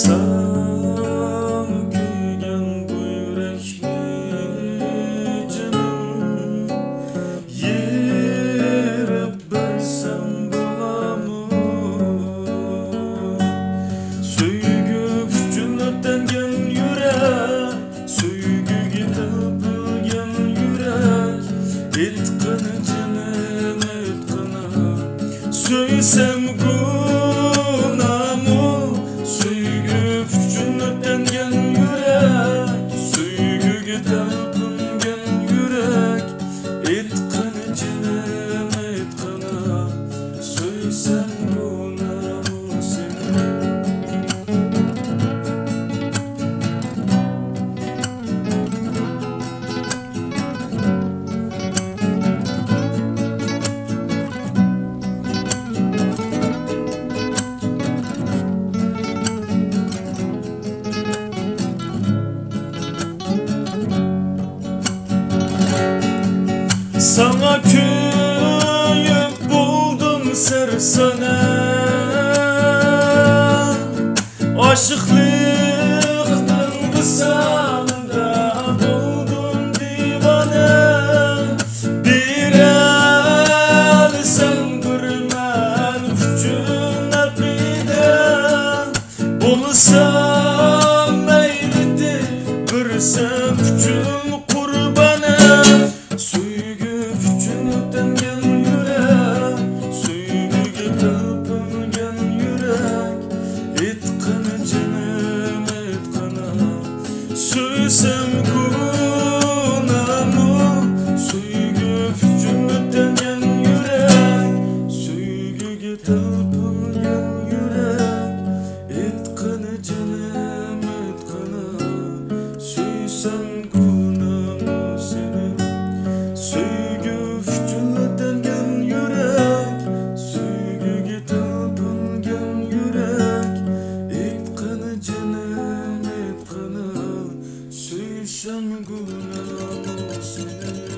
Sam kuygan bu yürekni canım yerip bersem bulamı Söygü üçün ötengen yürek Söygüge tapılgan yürek Etqini canım etqini Söysem gunamı Söygü üçün ötengen yürek Söygüge tapılgan yürek Etqini canım etqini Söysem gunamı seni Sana köyüp buldum sersane Aşıklıktan kısamda buldum divane Bir el sen görmen üçün akide Bulsam eylidi görsem üçün kurbane Söygü üçün ötengen yürek Söygüge tapılgan yürek Etqini canım etqini Söysem gunamı Söygü üçün ötengen yürek Söygüge tapılgan yürek Etqini canım etqini Söysem gunamı seni Söygü üçün ötengen yürek Söygüge tapılgan yürek Etqini canım etqini Söysem gunamı seni